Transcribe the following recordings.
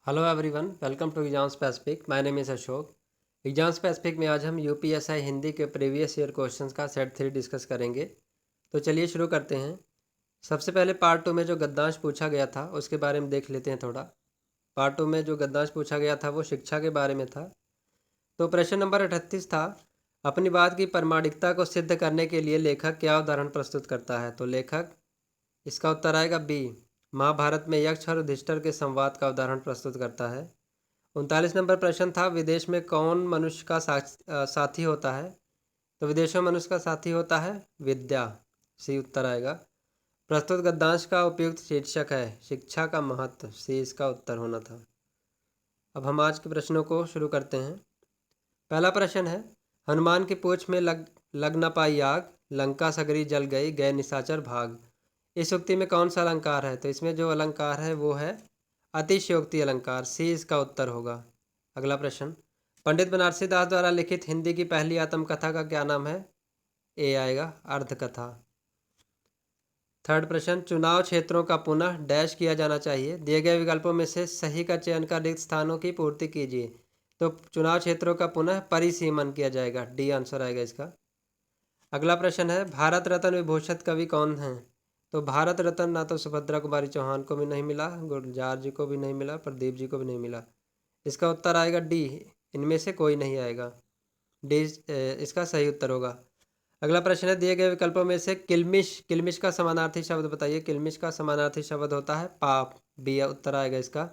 Hello everyone, welcome to exam specific. My name is Ashok. Exam specific में आज हम UPSI Hindi के प्रीवियस ईयर क्वेश्चंस का सेट 3 डिस्कस करेंगे। तो चलिए शुरू करते हैं। सबसे पहले पार्ट 2 में जो गद्यांश पूछा गया था उसके बारे में देख लेते हैं थोड़ा। पार्ट 2 में जो गद्यांश पूछा गया था वो शिक्षा के बारे में था। तो प्रश्न नंबर 38 था, अपनी बात की प्रामाणिकता को सिद्ध करने के लिए लेखक क्या उदाहरण प्रस्तुत करता है। तो लेखक, इसका उत्तर आएगा बी, महाभारत में यक्ष और युधिष्ठिर के संवाद का उदाहरण प्रस्तुत करता है। 39 नंबर प्रश्न था, विदेश में कौन मनुष्य का साथी होता है। तो विदेशों में मनुष्य का साथी होता है विद्या। सी उत्तर आएगा। प्रस्तुत गद्यांश का उपयुक्त शीर्षक है शिक्षा का महत्व। सी इसका उत्तर होना था। अब हम आज के प्रश्नों को शुरू करते हैं। पहला प्रश्न है, हनुमान की पूंछ में लग न पाई आग, लंका सगरी जल गई, गए निशाचर भाग। इस उक्ति में कौन सा अलंकार है। तो इसमें जो अलंकार है वो है अतिशयोक्ति अलंकार। सी इसका उत्तर होगा। अगला प्रश्न, पंडित बनारसी दास द्वारा लिखित हिंदी की पहली आत्मकथा का क्या नाम है। ए आएगा अर्धकथा। थर्ड प्रश्न, चुनाव क्षेत्रों का पुनः डैश किया जाना चाहिए, दिए गए विकल्पों में से सही का चयन कर रिक्त स्थानों की पूर्ति कीजिए। तो चुनाव क्षेत्रों का पुनः परिसीमन किया जाएगा। डी आंसर आएगा इसका। अगला प्रश्न है, भारत रत्न विभूषित कवि कौन है। तो भारत रत्न ना तो सुभद्रा कुमारी चौहान को भी नहीं मिला, गुलजार जी को भी नहीं मिला, प्रदीप जी को भी नहीं मिला। इसका उत्तर आएगा डी, इनमें से कोई नहीं आएगा। डी इसका सही उत्तर होगा। अगला प्रश्न है, दिए गए विकल्पों में से किल्मिश किल्मिश का समानार्थी शब्द बताइए। किल्मिश का समानार्थी शब्द होता है पाप। बी उत्तर आएगा इसका।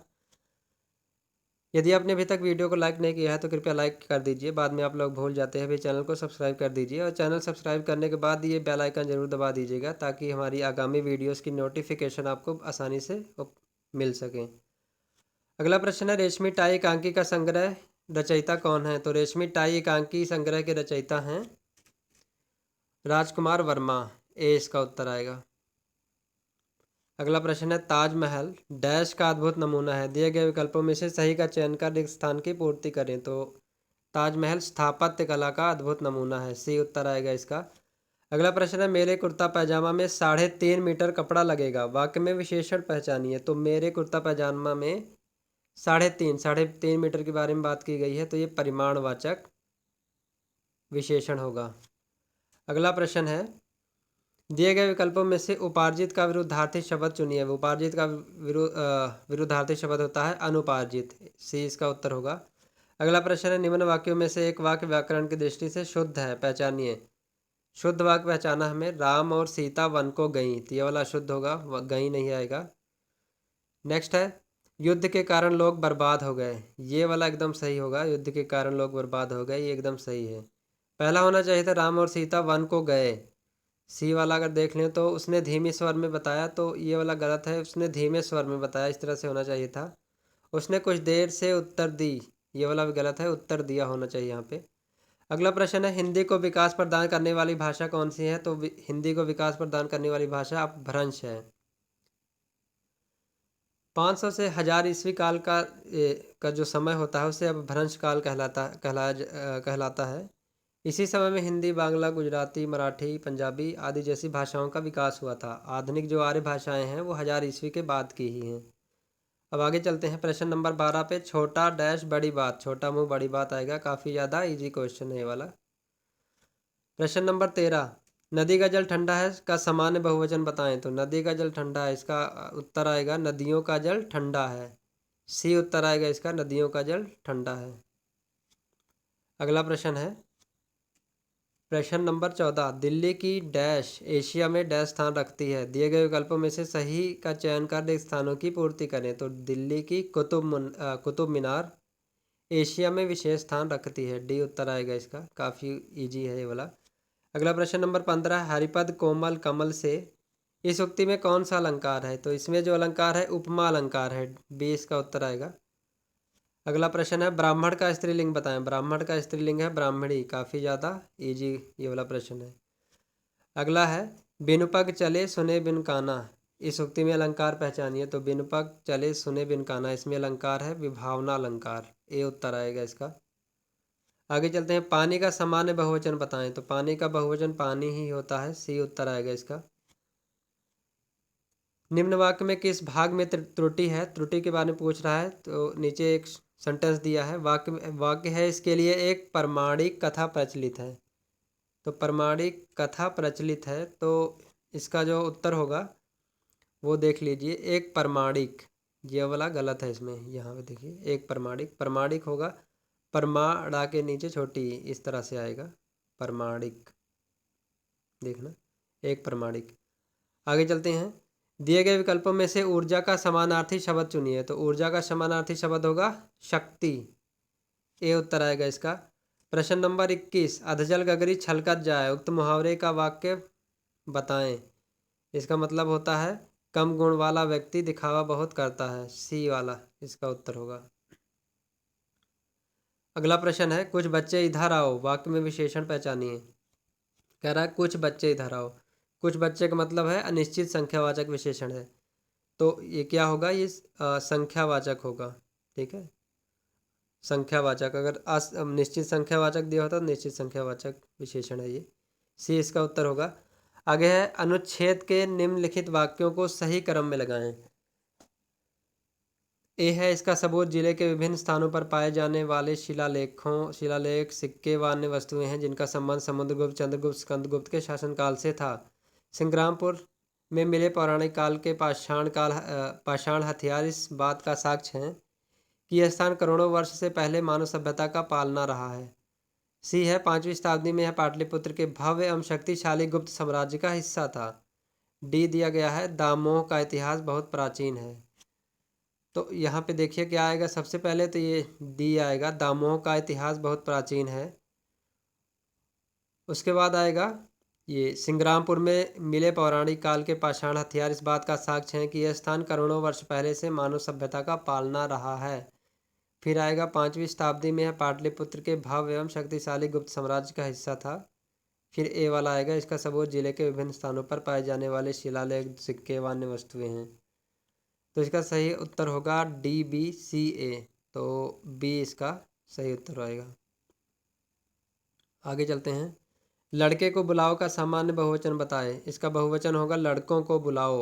यदि आपने अभी तक वीडियो को लाइक नहीं किया है तो कृपया लाइक कर दीजिए, बाद में आप लोग भूल जाते हैं। अभी चैनल को सब्सक्राइब कर दीजिए और चैनल सब्सक्राइब करने के बाद ये बेल आइकन जरूर दबा दीजिएगा ताकि हमारी आगामी वीडियोस की नोटिफिकेशन आपको आसानी से मिल सके। अगला प्रश्न है, रेशमी टाई एकांकी का संग्रह रचयिता कौन है। तो रेशमी टाई एकांकी संग्रह के रचयिता हैं राजकुमार वर्मा। ए इसका उत्तर आएगा। अगला प्रश्न है, ताजमहल डैश का अद्भुत नमूना है, दिए गए विकल्पों में से सही का चयन कर रिक्त स्थान की पूर्ति करें। तो ताजमहल स्थापत्य कला का अद्भुत नमूना है। सी उत्तर आएगा इसका। अगला प्रश्न है, मेरे कुर्ता पैजामा में 3.5 मीटर कपड़ा लगेगा, वाक्य में विशेषण पहचानिए। तो मेरे कुर्ता पैजामा में 3.5 मीटर के बारे में बात की गई है, तो ये परिमाणवाचक विशेषण होगा। अगला प्रश्न है, दिए गए विकल्पों में से उपार्जित का विरुद्धार्थी शब्द चुनिए। उपार्जित का विरुद्धार्थी शब्द होता है अनुपार्जित। सी इसका उत्तर होगा। अगला प्रश्न है, निम्न वाक्यों में से एक वाक्य व्याकरण की दृष्टि से शुद्ध है, पहचानिए। शुद्ध वाक्य पहचाना हमें, राम और सीता वन को गई। तो ये वाला शुद्ध होगा, गई नहीं आएगा। नेक्स्ट है, युद्ध के कारण लोग बर्बाद हो गए। ये वाला एकदम सही होगा, युद्ध के कारण लोग बर्बाद हो गए, ये एकदम सही है। पहला होना चाहिए था राम और सीता वन को गए। सी वाला अगर देख लें तो उसने धीमे स्वर में बताया, तो ये वाला गलत है, उसने धीमे स्वर में बताया, इस तरह से होना चाहिए था। उसने कुछ देर से उत्तर दी, ये वाला भी गलत है, उत्तर दिया होना चाहिए यहाँ पे। अगला प्रश्न है, हिंदी को विकास प्रदान करने वाली भाषा कौन सी है। तो हिंदी को विकास प्रदान करने वाली भाषा अपभ्रंश है। 500 से 1000 ईस्वी काल का जो समय होता है उसे अपभ्रंश काल कहलाता है। इसी समय में हिंदी, बांग्ला, गुजराती, मराठी, पंजाबी आदि जैसी भाषाओं का विकास हुआ था। आधुनिक जो आर्य भाषाएं हैं वो 1000 ईस्वी के बाद की ही हैं। अब आगे चलते हैं प्रश्न नंबर 12 पे। छोटा डैश बड़ी बात, छोटा मुंह बड़ी बात आएगा। काफ़ी ज़्यादा इजी क्वेश्चन है ये वाला। प्रश्न नंबर 13, नदी का जल ठंडा है का सामान्य बहुवचन बताएं। तो नदी का जल ठंडा है, इसका उत्तर आएगा नदियों का जल ठंडा है। सी उत्तर आएगा इसका, नदियों का जल ठंडा है। अगला प्रश्न है, प्रश्न नंबर 14, दिल्ली की डैश एशिया में डैश स्थान रखती है, दिए गए विकल्पों में से सही का चयन कर रिक्त स्थानों की पूर्ति करें। तो दिल्ली की कुतुब मीनार एशिया में विशेष स्थान रखती है। डी उत्तर आएगा इसका, काफ़ी इजी है ये वाला। अगला प्रश्न नंबर 15, हरिपद कोमल कमल से, इस उक्ति में कौन सा अलंकार है। तो इसमें जो अलंकार है उपमा अलंकार है। बी इसका उत्तर आएगा। अगला प्रश्न है, ब्राह्मण का स्त्रीलिंग बताएं। ब्राह्मण का स्त्रीलिंग है ब्राह्मणी। काफ़ी ज़्यादा इजी ये वाला प्रश्न है। अगला है, बिनु पग चले सुने बिन काना, इस उक्ति में अलंकार पहचानिए। तो बिनु पग चले सुने बिन काना, इसमें अलंकार है विभावना अलंकार। ए उत्तर आएगा इसका। आगे चलते हैं, पानी का सामान्य बहुवचन बताएं। तो पानी का बहुवचन पानी ही होता है। सी उत्तर आएगा इसका। निम्न वाक्य में किस भाग में त्रुटि है, त्रुटि के बारे में पूछ रहा है। तो नीचे एक सेंटेंस दिया है, वाक्य है इसके लिए एक प्रमाणिक कथा प्रचलित है। तो प्रमाणिक कथा प्रचलित है, तो इसका जो उत्तर होगा वो देख लीजिए, एक प्रमाणिक। ये वाला गलत है इसमें, यहाँ पे देखिए एक प्रमाणिक, प्रमाणिक होगा परमाणा के नीचे छोटी इस तरह से आएगा प्रमाणिक, देखना एक प्रमाणिक। आगे चलते हैं, दिए गए विकल्पों में से ऊर्जा का समानार्थी शब्द चुनिए। तो ऊर्जा का समानार्थी शब्द होगा शक्ति, ये उत्तर आएगा इसका। प्रश्न नंबर 21, अधजल गगरी छलकत जाए, उक्त मुहावरे का वाक्य बताएं। इसका मतलब होता है कम गुण वाला व्यक्ति दिखावा बहुत करता है, सी वाला इसका उत्तर होगा। अगला प्रश्न है, कुछ बच्चे इधर आओ, वाक्य में विशेषण पहचानिए। कह रहा है कुछ बच्चे इधर आओ, कुछ बच्चे का मतलब है अनिश्चित संख्यावाचक विशेषण है, तो ये क्या होगा, ये संख्यावाचक होगा। ठीक है, संख्यावाचक, अगर निश्चित संख्यावाचक दिया होता तो निश्चित संख्यावाचक विशेषण है ये, सी इसका उत्तर होगा। आगे है, अनुच्छेद के निम्नलिखित वाक्यों को सही क्रम में लगाएं। ए है इसका सबूत, जिले के विभिन्न स्थानों पर पाए जाने वाले शिलालेख, सिक्के व अन्य वस्तुएं हैं जिनका संबंध समुद्रगुप्त, चंद्रगुप्त, स्कंदगुप्त के शासनकाल से था। संग्रामपुर में मिले पौराणिक काल के पाषाण हथियार इस बात का साक्ष्य हैं कि यह स्थान करोड़ों वर्ष से पहले मानव सभ्यता का पालना रहा है। सी है, 5वीं शताब्दी में यह पाटलिपुत्र के भव्य एवं शक्तिशाली गुप्त साम्राज्य का हिस्सा था। डी दिया गया है, दामोह का इतिहास बहुत प्राचीन है। तो यहाँ पे देखिए क्या आएगा, सबसे पहले तो ये डी आएगा, दामोह का इतिहास बहुत प्राचीन है। उसके बाद आएगा ये, संग्रामपुर में मिले पौराणिक काल के पाषाण हथियार इस बात का साक्ष्य है कि यह स्थान करोड़ों वर्ष पहले से मानव सभ्यता का पालना रहा है। फिर आएगा, 5वीं शताब्दी में यह पाटलिपुत्र के भव्य एवं शक्तिशाली गुप्त साम्राज्य का हिस्सा था। फिर ए वाला आएगा, इसका सबूत जिले के विभिन्न स्थानों पर पाए जाने वाले शिलालेख, सिक्के व अन्य वस्तुएं हैं। तो इसका सही उत्तर होगा डी, बी, सी, ए। तो बी इसका सही उत्तर आएगा। आगे चलते हैं, लड़के को बुलाओ का सामान्य बहुवचन बताए। इसका बहुवचन होगा लड़कों को बुलाओ,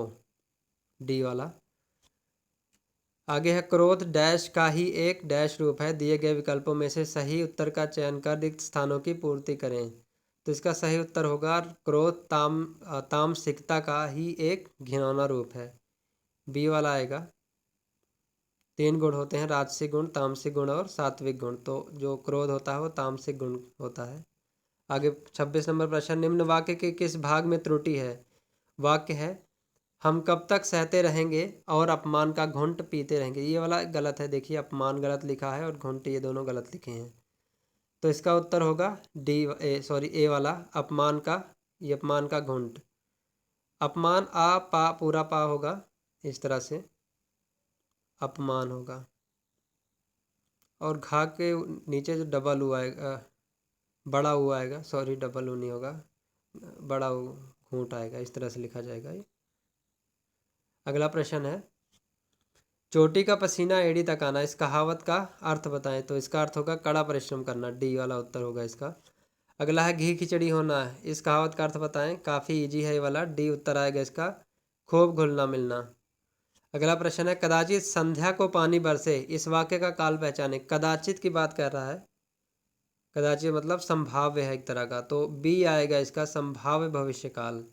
डी वाला। आगे है, क्रोध डैश का ही एक डैश रूप है, दिए गए विकल्पों में से सही उत्तर का चयन कर रिक्त स्थानों की पूर्ति करें। तो इसका सही उत्तर होगा क्रोध तामसिकता का ही एक घिनौना रूप है, बी वाला आएगा। 3 गुण होते हैं, राजसिक गुण, तामसिक गुण और सात्विक गुण। तो जो क्रोध होता है वो तामसिक गुण होता है। आगे 26 नंबर प्रश्न, निम्न वाक्य के किस भाग में त्रुटि है। वाक्य है, हम कब तक सहते रहेंगे और अपमान का घुंट पीते रहेंगे। ये वाला गलत है, देखिए अपमान गलत लिखा है और घुंट ये दोनों गलत लिखे हैं। तो इसका उत्तर होगा ए वाला, अपमान का, ये अपमान का घुंट। अपमान आ पा पूरा पा होगा, इस तरह से अपमान होगा। और घा के नीचे जो डबल हुआ आएगा, बड़ा हुआ आएगा, सॉरी डबल ऊ नहीं होगा, बड़ा घूंट आएगा, इस तरह से लिखा जाएगा ये। अगला प्रश्न है, चोटी का पसीना एड़ी तक आना, इस कहावत का अर्थ बताएं। तो इसका अर्थ होगा कड़ा परिश्रम करना, डी वाला उत्तर होगा इसका। अगला है, घी खिचड़ी होना, इस कहावत का अर्थ बताएं। काफ़ी इजी है ये वाला, डी उत्तर आएगा इसका, खूब घुलना मिलना। अगला प्रश्न है, कदाचित संध्या को पानी बरसे, इस वाक्य का काल पहचाने। कदाचित की बात कर रहा है, कदाचित मतलब संभाव्य है एक तरह का, तो बी आएगा इसका, संभाव्य भविष्यकाल।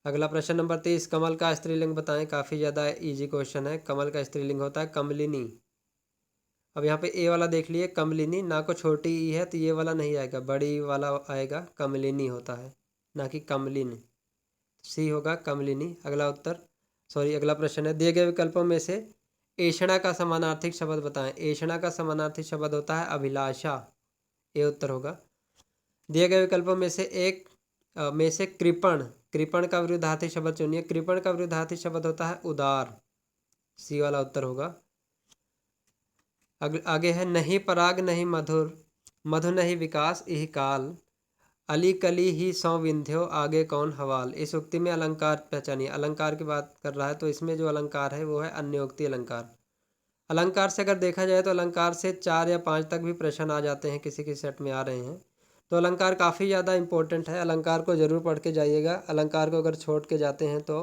अगला प्रश्न नंबर 30, कमल का स्त्रीलिंग बताएं। काफ़ी ज़्यादा इजी क्वेश्चन है। कमल का स्त्रीलिंग होता है कमलिनी। अब यहाँ पे ए वाला देख लिए, कमलिनी, ना को छोटी ई है तो ये वाला नहीं आएगा, बड़ी वाला आएगा, कमलिनी होता है, ना कि कमलिन। सी होगा कमलिनी। अगला प्रश्न है, दिए गए विकल्पों में से ऐषणा का समानार्थिक शब्द बताएं। ऐषणा का समानार्थिक शब्द होता है अभिलाषा, ये उत्तर होगा। दिए गए विकल्पों में से कृपण, कृपण का विरुद्धार्थी शब्द चुनिए। कृपण का विरुद्धार्थी शब्द होता है उदार, सी वाला उत्तर होगा। आगे है, नहीं पराग नहीं मधुर, मधु नहीं विकास इह काल, अली कली ही सौ विंध्यो आगे कौन हवाल। इस उक्ति में अलंकार पहचानिए। अलंकार की बात कर रहा है, तो इसमें जो अलंकार है वो है अन्योक्ति अलंकार। अलंकार से अगर देखा जाए तो अलंकार से 4 या 5 तक भी प्रश्न आ जाते हैं, किसी के सेट में आ रहे हैं। तो अलंकार काफ़ी ज़्यादा इंपॉर्टेंट है, अलंकार को ज़रूर पढ़ के जाइएगा। अलंकार को अगर छोड़ के जाते हैं तो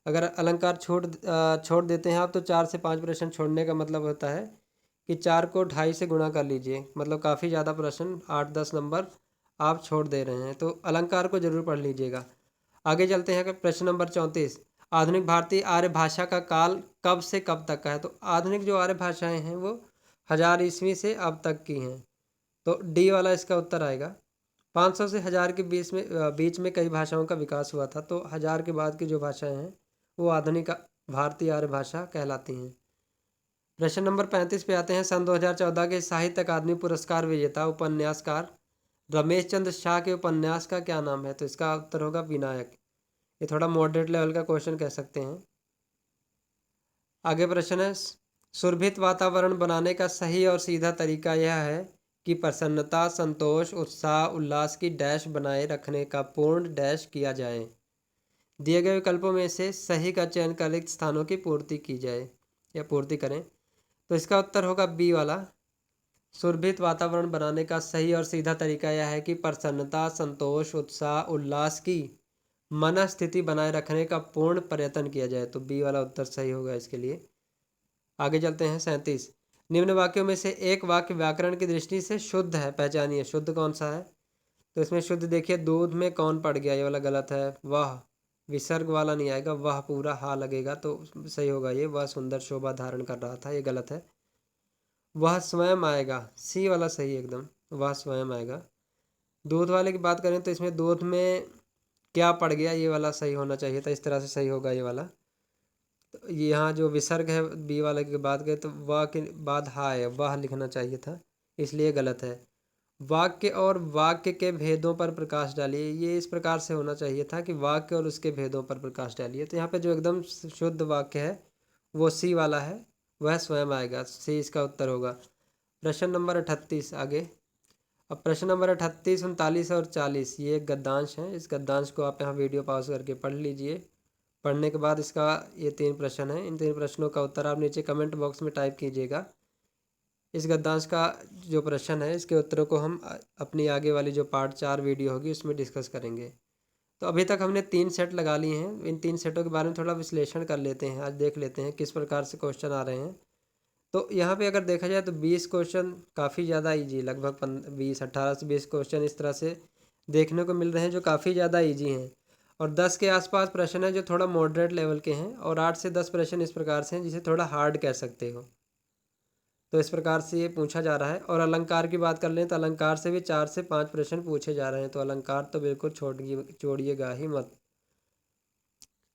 अगर अलंकार छोड़ देते हैं आप तो 4 से 5 प्रश्न छोड़ने का मतलब होता है कि 4 को 2.5 से गुणा कर लीजिए, मतलब काफ़ी ज़्यादा प्रश्न 8-10 नंबर आप छोड़ दे रहे हैं, तो अलंकार को जरूर पढ़ लीजिएगा। आगे चलते हैं प्रश्न नंबर 34। आधुनिक भारतीय आर्य भाषा का काल कब से कब तक का है? तो आधुनिक जो आर्य भाषाएं हैं वो 1000 ईस्वी से अब तक की हैं, तो डी वाला इसका उत्तर आएगा। 500 से 1000 के बीच में कई भाषाओं का विकास हुआ था, तो 1000 के बाद की जो भाषाएं हैं वो आधुनिक भारतीय आर्य भाषा कहलाती हैं। प्रश्न नंबर 35 पे आते हैं। सन 2014 के साहित्य अकादमी पुरस्कार विजेता उपन्यासकार रमेश चंद्र शाह के उपन्यास का क्या नाम है? तो इसका उत्तर होगा विनायक। ये थोड़ा मॉडरेट लेवल का क्वेश्चन कह सकते हैं। आगे प्रश्न है, सुरभित वातावरण बनाने का सही और सीधा तरीका यह है कि प्रसन्नता, संतोष, उत्साह, उल्लास की डैश बनाए रखने का पूर्ण डैश किया जाए। दिए गए विकल्पों में से सही का चयन कर रिक्त स्थानों की पूर्ति की जाए या पूर्ति करें। तो इसका उत्तर होगा बी वाला। सुरभित वातावरण बनाने का सही और सीधा तरीका यह है कि प्रसन्नता, संतोष, उत्साह, उल्लास की मनस्थिति बनाए रखने का पूर्ण प्रयत्न किया जाए, तो बी वाला उत्तर सही होगा इसके लिए। आगे चलते हैं 37। निम्न वाक्यों में से एक वाक्य व्याकरण की दृष्टि से शुद्ध है, पहचानिए। शुद्ध कौन सा है? तो इसमें शुद्ध देखिए, दूध में कौन पड़ गया, ये वाला गलत है। वह विसर्ग वाला नहीं आएगा, वह पूरा हा लगेगा तो सही होगा ये। वह सुंदर शोभा धारण कर रहा था, ये गलत है। वह स्वयं आएगा, सी वाला सही एकदम, वह स्वयं आएगा। दूध वाले की बात करें तो इसमें दूध में क्या पड़ गया, ये वाला सही होना चाहिए था, इस तरह से सही होगा ये वाला। तो यहाँ जो विसर्ग है बी वाले की बात करें तो वह के बाद हा है, वह लिखना चाहिए था, इसलिए गलत है। वाक्य और वाक्य के भेदों पर प्रकाश डालिए, ये इस प्रकार से होना चाहिए था कि वाक्य और उसके भेदों पर प्रकाश डालिए। तो यहाँ पे जो एकदम शुद्ध वाक्य है वो सी वाला है, वह स्वयं आएगा, सी इसका उत्तर होगा। प्रश्न नंबर 38 आगे। अब प्रश्न नंबर 38, 39 और 40 ये एक गद्यांश है। इस गद्यांश को आप यहाँ वीडियो पॉज करके पढ़ लीजिए। पढ़ने के बाद इसका ये 3 प्रश्न हैं, इन 3 प्रश्नों का उत्तर आप नीचे कमेंट बॉक्स में टाइप कीजिएगा। इस गद्यांश का जो प्रश्न है इसके उत्तरों को हम अपनी आगे वाली जो पार्ट 4 वीडियो होगी उसमें डिस्कस करेंगे। तो अभी तक हमने 3 सेट लगा लिए हैं। इन 3 सेटों के बारे में थोड़ा विश्लेषण कर लेते हैं, आज देख लेते हैं किस प्रकार से क्वेश्चन आ रहे हैं। तो यहाँ पे अगर देखा जाए तो 20 क्वेश्चन काफ़ी ज़्यादा ईजी, लगभग 18 से 20 क्वेश्चन इस तरह से देखने को मिल रहे हैं जो काफ़ी ज़्यादा ईजी हैं। और 10 के आसपास प्रश्न हैं जो थोड़ा मॉडरेट लेवल के हैं, और 8 से 10 प्रश्न इस प्रकार से हैं जिसे थोड़ा हार्ड कह सकते हो। तो इस प्रकार से ये पूछा जा रहा है। और अलंकार की बात कर लें तो अलंकार से भी 4 से 5 प्रश्न पूछे जा रहे हैं, तो अलंकार तो बिल्कुल छोड़िएगा ही मत।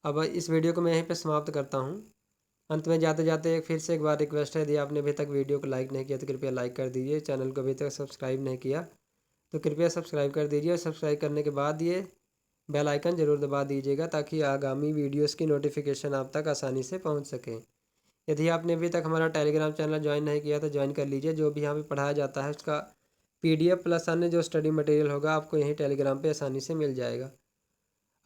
अब इस वीडियो को मैं यहीं पे समाप्त करता हूँ। अंत में जाते जाते फिर से एक बार रिक्वेस्ट है, यदि आपने अभी तक वीडियो को लाइक नहीं किया तो कृपया लाइक कर दीजिए। चैनल को अभी तक सब्सक्राइब नहीं किया तो कृपया सब्सक्राइब कर दीजिए, और सब्सक्राइब करने के बाद ये बेल आइकन ज़रूर दबा दीजिएगा ताकि आगामी वीडियोस की नोटिफिकेशन आप तक आसानी से पहुंच सके। यदि आपने अभी तक हमारा टेलीग्राम चैनल ज्वाइन नहीं किया तो ज्वाइन कर लीजिए। जो भी यहाँ पे पढ़ाया जाता है उसका PDF प्लस अन्य जो स्टडी मटेरियल होगा आपको यहीं टेलीग्राम पे आसानी से मिल जाएगा।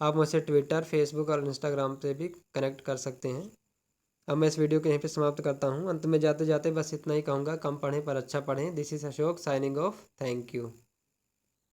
आप मुझसे ट्विटर, फेसबुक और इंस्टाग्राम से भी कनेक्ट कर सकते हैं। अब मैं इस वीडियो को यहीं पे समाप्त करता हूँ। अंत में जाते जाते बस इतना ही कहूँगा, कम पढ़ें पर अच्छा पढ़ें। This is Ashok signing off. Thank you.